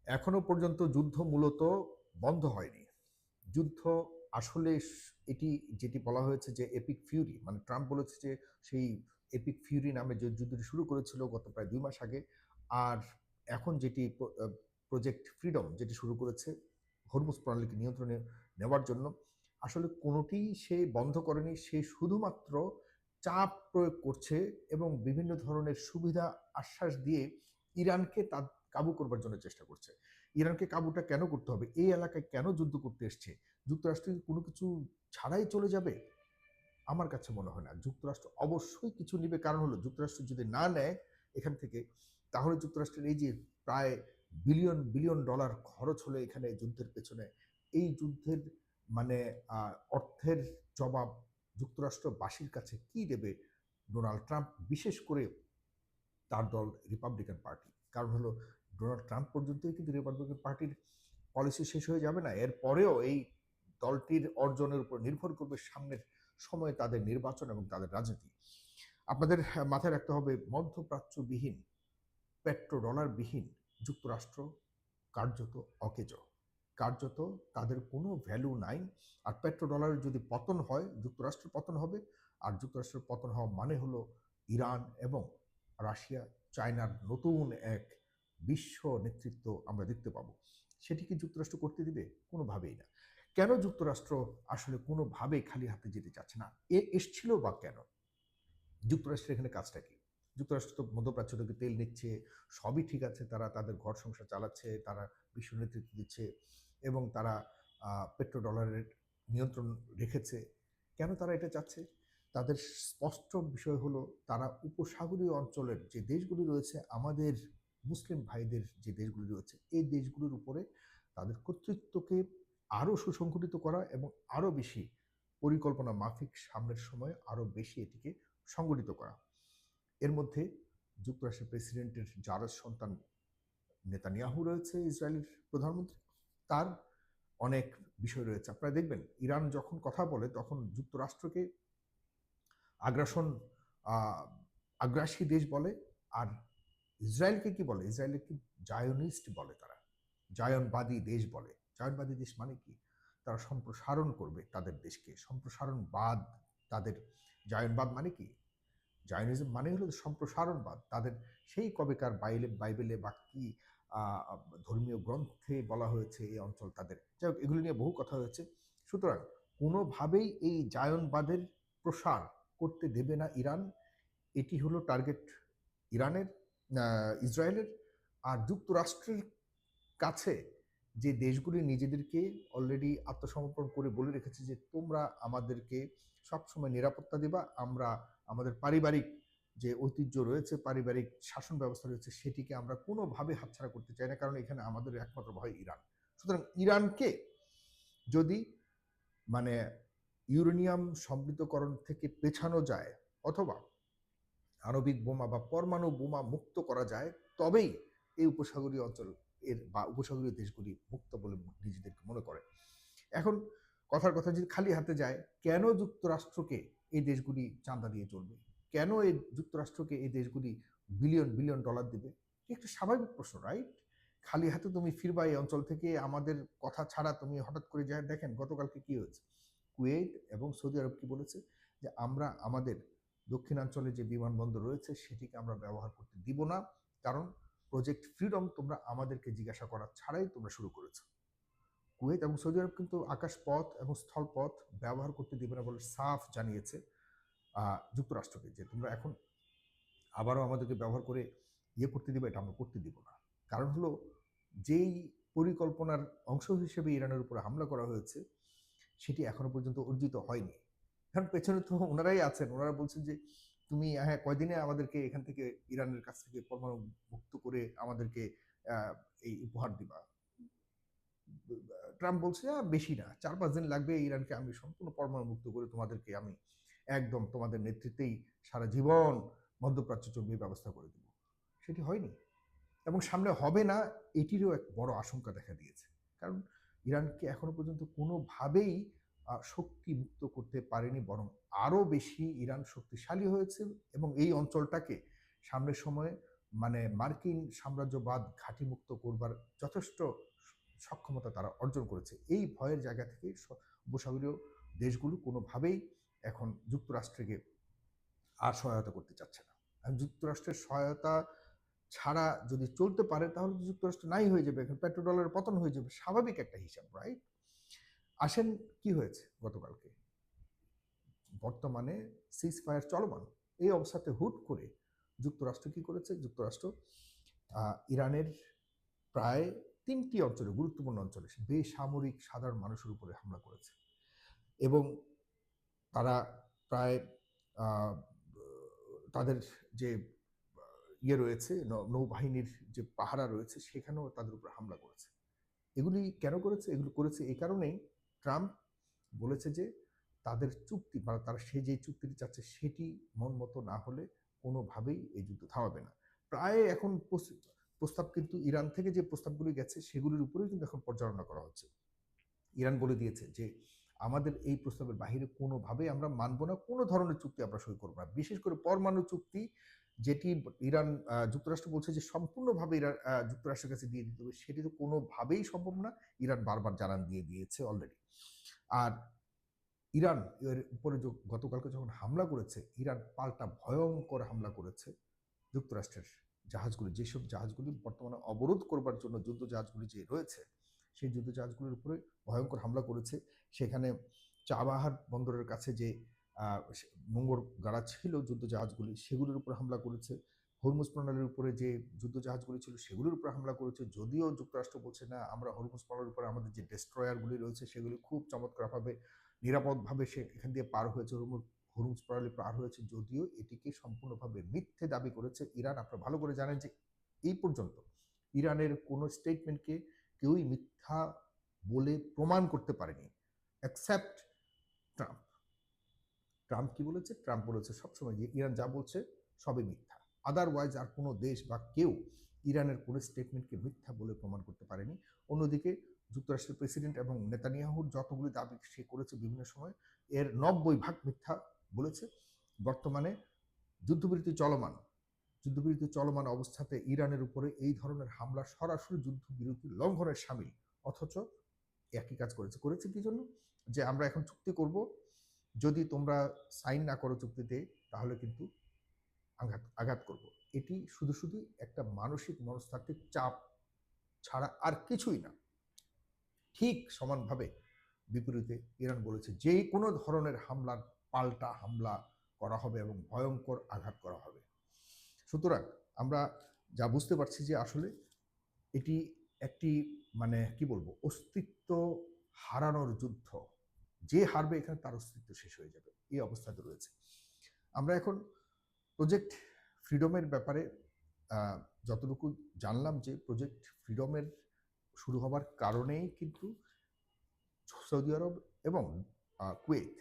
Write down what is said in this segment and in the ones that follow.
এখনো পর্যন্ত যুদ্ধ মূলত বন্ধ হয়নি। যুদ্ধ আসলে এটি যেটি বলা হয়েছে যে এপিক ফিউরি, মানে ট্রাম্প বলেছে যে সেই এপিক ফিউরি নামে যে যুদ্ধটি শুরু করেছিল গত প্রায় ২ মাস আগে, আর এখন যেটি প্রজেক্ট ফ্রিডম যেটি শুরু করেছে হরমুজ প্রণালীকে নিয়ন্ত্রণে নেওয়ার জন্য, আসলে কোনোটিই সে বন্ধ করেনি। সে শুধুমাত্র চাপ প্রয়োগ করছে এবং বিভিন্ন ধরনের সুবিধা আশ্বাস দিয়ে ইরানকে কাবু করবার জন্য চেষ্টা করছে। ইরানকে কাবুটা কেন করতে হবে? এই এলাকায় কেন যুদ্ধ করতে এসছে? যুক্তরাষ্ট্র কি কোনো কিছু ছাড়াই চলে যাবে? আমার কাছে মনে হয় না। যুক্তরাষ্ট্র অবশ্যই কিছু নিবে। কারণ হলো যুক্তরাষ্ট্র যদি না নেয় এখান থেকে, তাহলে যুক্তরাষ্ট্রের এই যে প্রায় বিলিয়ন, বিলিয়ন ডলার খরচ হলো এখানে যুদ্ধের পেছনে, এই যুদ্ধের মানে অর্থের জবাব যুক্তরাষ্ট্রবাসীর কাছে কি দেবে ডোনাল্ড ট্রাম্প? বিশেষ করে তার দল রিপাবলিকান পার্টি। কারণ হলো ডোনাল্ড ট্রাম্প পর্যন্তই কিন্তু রিপাবলিকান পার্টির পলিসি শেষ হয়ে যাবে না। এরপরেও এই দলটির অর্জনের উপর নির্ভর করবে সামনের সময়ে তাদের নির্বাচন এবং তাদের রাজনীতি। আপনাদের মাথায় রাখতে হবে মধ্যপ্রাচ্যবিহীন, পেট্রোডলারবিহীন যুক্তরাষ্ট্র কার্যত অকেজো। কার্যত তাদের কোনো ভ্যালু নাই। আর পেট্রোডলারের যদি পতন হয়, যুক্তরাষ্ট্রের পতন হবে। আর যুক্তরাষ্ট্রের পতন হওয়া মানে হলো ইরান এবং রাশিয়া, চায়নার নতুন এক বিশ্ব নেতৃত্ব আমরা দেখতে পাবো। সেটি কি যুক্তরাষ্ট্র করতে দিবে? কোনোভাবেই না। কেন যুক্তরাষ্ট্র আসলে কোনোভাবেই খালি হাতে যেতে চাচ্ছে না? এসছিল বা কেন? যুক্তরাষ্ট্রের এখানে কাজটা কি? যুক্তরাষ্ট্র তো মধ্যপ্রাচ্য থেকে তেল নিচ্ছে, সবই ঠিক আছে। তারা তাদের ঘর সংসার চালাচ্ছে, তারা বিশ্ব নেতৃত্ব দিচ্ছে এবং তারা পেট্রোডলারের নিয়ন্ত্রণ রেখেছে। কেন তারা এটা চাচ্ছে? তাদের স্পষ্ট বিষয় হলো তারা উপসাগরীয় অঞ্চলের যে দেশগুলি রয়েছে, আমাদের মুসলিম ভাইদের যে দেশগুলি রয়েছে, এই দেশগুলির উপরে তাদের কর্তৃত্বকে আরও সুসংগঠিত করা এবং আরও বেশি পরিকল্পনা মাফিক সামনের সময়ে আরও বেশি এটিকে সংগঠিত করা। এর মধ্যে যুক্তরাষ্ট্রের প্রেসিডেন্টের জারজ সন্তান নেতানিয়াহু রয়েছে, ইসরায়েলের প্রধানমন্ত্রী। তার অনেক বিষয় রয়েছে। আপনারা দেখবেন ইরান যখন কথা বলে তখন যুক্তরাষ্ট্রকে আগ্রাসন আগ্রাসী দেশ বলে, আর ইসরায়েলকে কি বলে? ইসরায়েলকে জায়নিস্ট বলে তারা। জায়নবাদী দেশ বলে। জায়নবাদী দেশ মানে কি? তারা সম্প্রসারণ করবে তাদের দেশকে। সম্প্রসারণবাদ তাদের। জায়নবাদ মানে কি? জায়নিজম মানে হলো সম্প্রসারণবাদ। তাদের সেই কবেকার বাইবেলে বা কি ধর্মীয় গ্রন্থে বলা হয়েছে এই অঞ্চল তাদের। যাই হোক, এগুলো নিয়ে বহু কথা হয়েছে। সুতরাং কোনোভাবেই এই জায়নবাদের প্রসার করতে দেবে না ইরান। এটি হলো টার্গেট ইরানের, ইসরায়েলের। আর যুক্তরাষ্ট্রের কাছে যে দেশগুলি নিজেদেরকে অলরেডি আত্মসমর্পণ করে বলে রেখেছে যে তোমরা আমাদেরকে সবসময় নিরাপত্তা দিবা, আমরা আমাদের পারিবারিক যে ঐতিহ্য রয়েছে, পারিবারিক শাসন ব্যবস্থা রয়েছে, সেটিকে আমরা কোনোভাবে হাতছাড়া করতে চাই না, কারণ এখানে আমাদের একমাত্র ভয় ইরান। সুতরাং ইরানকে যদি মানে ইউরেনিয়াম সমৃদ্ধকরণ থেকে পেছানো যায়, অথবা আণবিক বোমা বা পরমাণু বোমা মুক্ত করা যায়, তবেই এই উপসাগরীয় অঞ্চল এর বা উপসাগরীয় দেশগুলি মুক্ত বলে নিজেদেরকে মনে করে। এখন কথার কথা, যদি খালি হাতে যায়, কেন যুক্তরাষ্ট্রকে এই দেশগুলি চাঁদা দিয়ে চলবে? কেন এই যুক্তরাষ্ট্রকে এই দেশগুলি বিলিয়ন বিলিয়ন ডলার দেবে? একটা স্বাভাবিক প্রশ্ন, রাইট? খালি হাতে তুমি ফিরবা এই অঞ্চল থেকে, আমাদের কথা ছাড়া তুমি হঠাৎ করে যায়। দেখেন গতকালকে কি হয়েছে, কুয়েত এবং সৌদি আরব কি বলেছে যে আমরা আমাদের দক্ষিণাঞ্চলে যে বিমানবন্দর রয়েছে সেটিকে আমরা ব্যবহার করতে দিব না, কারণ প্রজেক্ট ফ্রিডম তোমরা আমাদেরকে জিজ্ঞাসা করা ছাড়াই তোমরা শুরু করেছো। কুয়েত এবং সৌদি আরব কিন্তু আকাশপথ এবং স্থলপথ ব্যবহার করতে দিবে না বলে সাফ জানিয়েছে যুক্তরাষ্ট্রকে, যে তোমরা এখন আবারও আমাদেরকে ব্যবহার করে করতে দিবে, এটা আমরা করতে দিব না। কারণ হলো যেই পরিকল্পনার অংশ হিসেবে ইরানের উপরে হামলা করা হয়েছে সেটি এখনো পর্যন্ত অর্জিত হয়নি। কারণ পেছনে তো ওনারাই আছেন। ওনারা বলছেন যে তুমি হ্যাঁ কয়দিনে আমাদেরকে এখান থেকে ইরানের কাছ থেকে পরমাণু মুক্ত করে আমাদেরকে এই উপহার দিবা। ট্রাম্প বলছে বেশি না, ৪-৫ দিন লাগবে, ইরানকে আমি সম্পূর্ণ পরমাণু মুক্ত করে তোমাদেরকে আমি একদম তোমাদের নেতৃত্বেই সারা জীবন মধ্যপ্রাচ্য চলবে ব্যবস্থা করে দেব। সেটি হয়নি এবং সামনে হবে না, এটিরও এক বড় আশঙ্কা দেখা দিয়েছে। কারণ ইরানকে এখনো পর্যন্ত কোনোভাবেই শক্তি মুক্ত করতে পারেনি, বরং আরও বেশি ইরান শক্তিশালী হয়েছে এবং এই অঞ্চলটাকে সামনের সময়ে মানে মার্কিন সাম্রাজ্যবাদ ঘাঁটিমুক্ত করবার যথেষ্ট সক্ষমতা তারা অর্জন করেছে। এই ভয়ের জায়গা থেকে উপসাগরীয় দেশগুলো কোনোভাবেই এখন যুক্তরাষ্ট্রকে আর সহায়তা করতে চাচ্ছে না। যুক্তরাষ্ট্রের সহায়তা ছাড়া যদি চলতে পারে তাহলে তো যুক্তরাষ্ট্র নাই হয়ে যাবে, এখন পেট্রোডলারের পতন হয়ে যাবে, স্বাভাবিক একটা হিসাব, রাইট? আসেন, কি হয়েছে গতকালকে? বর্তমানে সিজ ফায়ার চলমান, এই অবস্থাতে হুট করে যুক্তরাষ্ট্র কি করেছে? যুক্তরাষ্ট্র ইরানের প্রায় 3টি অঞ্চলে, গুরুত্বপূর্ণ অঞ্চলে বেসামরিক সাধারণ মানুষের উপরে হামলা করেছে এবং তারা প্রায় তাদের যে ইয়ে রয়েছে, নৌবাহিনীর যে পাহারা রয়েছে সেখানেও তাদের উপর হামলা করেছে। এগুলি কেন করেছে? এগুলো করেছে এই কারণেই, ট্রাম্প বলেছে যে তাদের চুক্তি বা তারা সে যে চুক্তিটি চাচ্ছে সেটি মন মতো না হলে কোনোভাবেই এই যুদ্ধ থামাবে না। প্রায় এখন প্রস্তাব কিন্তু ইরান থেকে যে প্রস্তাবগুলি গেছে সেগুলির উপরেই কিন্তু এখন পর্যালোচনা করা হচ্ছে। ইরান বলে দিয়েছে যে আমাদের এই প্রস্তাবের বাহিরে কোনোভাবেই আমরা মানব না, কোনো ধরনের চুক্তি আমরা সই করবো না, বিশেষ করে পরমাণু চুক্তি, যেটি ইরান যুক্তরাষ্ট্র বলছে যে সম্পূর্ণভাবে ইরান যুক্তরাষ্ট্রের কাছে দিয়ে দিতে হবে, সেটি তো কোনোভাবেই সম্ভব না। ইরান বারবার জানান দিয়ে দিয়েছে অলরেডি। আর ইরান এর উপরে গতকালকে যখন হামলা করেছে, ইরান পাল্টা ভয়ঙ্কর হামলা করেছে যুক্তরাষ্ট্রের জাহাজগুলি, যেসব জাহাজগুলি বর্তমানে অবরোধ করবার জন্য যুদ্ধ জাহাজগুলি যে রয়েছে সেই যুদ্ধ জাহাজগুলির উপরে ভয়ঙ্কর হামলা করেছে। সেখানে চাবাহার বন্দরের কাছে যে নোঙর গাড়া ছিল যুদ্ধ জাহাজগুলি, সেগুলির উপর হামলা করেছে। হরমুজ প্রণালীর উপরে যে যুদ্ধ জাহাজগুলি ছিল সেগুলির উপর হামলা করেছে। যদিও যুক্তরাষ্ট্র বলছে না, আমরা হরমুজ প্রণালীর উপরে আমাদের যে ডেস্ট্রয়ারগুলি রয়েছে সেগুলি খুব চমৎকারভাবে নিরাপদভাবে সে এখান দিয়ে পার হয়েছে, হরমুজ প্রণালী পার হয়েছে, যদিও এটিকে সম্পূর্ণভাবে মিথ্যে দাবি করেছে ইরান। আপনারা ভালো করে জানেন যে এই পর্যন্ত ইরানের কোনো স্টেটমেন্টকে কেউই মিথ্যা বলে প্রমাণ করতে পারেনি, অ্যাকসেপ্ট ট্রাম্প। ট্রাম্প কি বলেছে? ট্রাম্প বলেছে সবসময় যে ইরান যা বলছে সবই মিথ্যা। আদারওয়াইজ আর কোনো দেশ বা কেউ ইরানের কোনো স্টেটমেন্টকে মিথ্যা বলে প্রমাণ করতে পারেনি। অন্যদিকে যুক্তরাষ্ট্রের প্রেসিডেন্ট এবং নেতানিয়াহুর যতগুলি দাবি সে করেছে বিভিন্ন সময়, এর 90% মিথ্যা বলেছে। বর্তমানে যুদ্ধবিরতি চলমান, যুদ্ধবিরতি চলমান অবস্থাতে ইরানের উপরে এই ধরনের হামলা সরাসরি যুদ্ধবিরতি লঙ্ঘনের শামিল। অথচ একই কাজ করেছে কি জন্য? যে আমরা এখন চুক্তি করব, যদি তোমরা সাইন না করো চুক্তিতে তাহলে কিন্তু আঘাত করব। এটি শুধু শুধু একটা মানসিক মনস্তাত্ত্বিক চাপ ছাড়া আর কিছুই না। ঠিক সমানভাবে বিপরীতে ইরান বলেছে যে কোনো ধরনের হামলার পাল্টা হামলা করা হবে এবং ভয়ঙ্কর আঘাত করা হবে। সুতরাং আমরা যা বুঝতে পারছি যে আসলে এটি একটি মানে কি বলবো, অস্তিত্ব হারানোর যুদ্ধ। যে হারবে এখানে তার অস্তিত্ব শেষ হয়ে যাবে, এই অবস্থাতে রয়েছে। আমরা এখন প্রজেক্ট ফ্রিডমের ব্যাপারে যতটুকু জানলাম যে প্রজেক্ট ফ্রিডমের শুরু হবার কারণেই কিন্তু সৌদি আরব এবং কুয়েত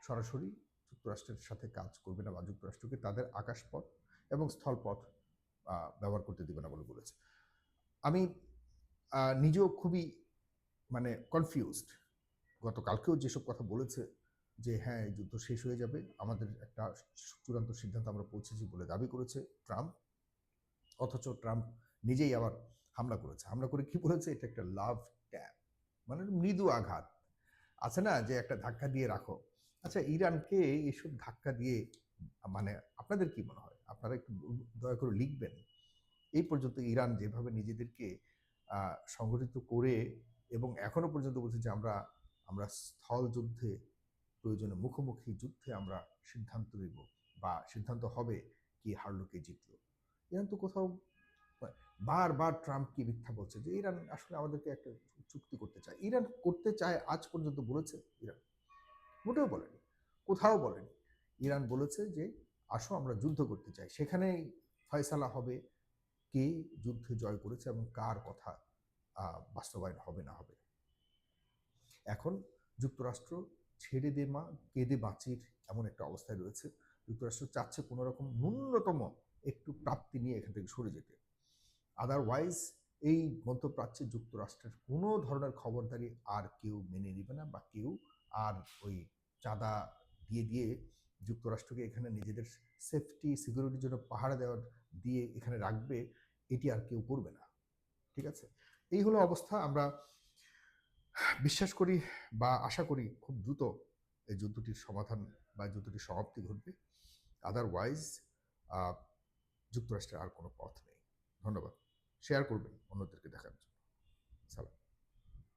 সরাসরি যুক্তরাষ্ট্রের সাথে কাজ করবে না, বা যুক্তরাষ্ট্রকে তাদের আকাশপথ এবং স্থলপথ ব্যবহার করতে দেবে না বলে বলেছে। আমি নিজেও খুবই মানে কনফিউজড। গতকালকেও যেসব কথা বলেছে যে হ্যাঁ এই যুদ্ধ শেষ হয়ে যাবে, আমাদের একটা চূড়ান্ত সিদ্ধান্ত আমরা পৌঁছেছি বলে দাবি করেছে ট্রাম্প, অথচ ট্রাম্প নিজেই আবার হামলা করেছে। হামলা করে কি বলেছে? এটা একটা লাভ ট্যাপ, মানে মৃদু আঘাত আছে না, যে একটা ধাক্কা দিয়ে রাখো। আচ্ছা, ইরানকে এসব ধাক্কা দিয়ে মানে আপনাদের কি মনে হয়? আপনারা একটু দয়া করে লিখবেন। এই পর্যন্ত ইরান যেভাবে নিজেদেরকে সংগঠিত করে এবং এখনো পর্যন্ত বলছে যে আমরা আমরা স্থল যুদ্ধে, প্রয়োজনে মুখোমুখি যুদ্ধে আমরা সিদ্ধান্ত নেব, বা সিদ্ধান্ত হবে কি হারলো কে জিতলো। ইরান তো কোথাও বারবার ট্রাম্পকে মিথ্যা বলছে যে ইরান আসলে আমাদেরকে একটা চুক্তি করতে চায়। ইরান করতে চায় আজ পর্যন্ত বলেছে? ইরান মোটেও বলেনি, কোথাও বলেনি। ইরান বলেছে যে আসো আমরা যুদ্ধ করতে চাই, সেখানেই ফয়সালা হবে কে যুদ্ধে জয় করেছে এবং কার কথা বাস্তবায়ন হবে না হবে। এখন যুক্তরাষ্ট্র ছেড়ে দে মা কেঁদে বাঁচির এমন একটা অবস্থায় রয়েছে। যুক্তরাষ্ট্র চাচ্ছে কোনো রকম ন্যূনতম একটু প্রাপ্তি নিয়ে এখান থেকে সরে যেতে। আদারওয়াইজ এই মধ্যপ্রাচ্যে যুক্তরাষ্ট্রের কোনো ধরনের খবরদারি আর কেউ মেনে নেবে না, বা কেউ আর ওই চাঁদা দিয়ে দিয়ে যুক্তরাষ্ট্রকে এখানে নিজেদের সেফটি সিকিউরিটির জন্য পাহারা দেওয়ার দিয়ে এখানে রাখবে, এটি আর কেউ করবে না। ঠিক আছে? এই হলো অবস্থা। আমরা বিশ্বাস করি বা আশা করি খুব দ্রুত এই যুদ্ধটির সমাধান বা যুদ্ধটির সমাপ্তি ঘটবে। আদারওয়াইজ যুক্তরাষ্ট্রের আর কোনো পথ নেই। ধন্যবাদ। শেয়ার করবেন।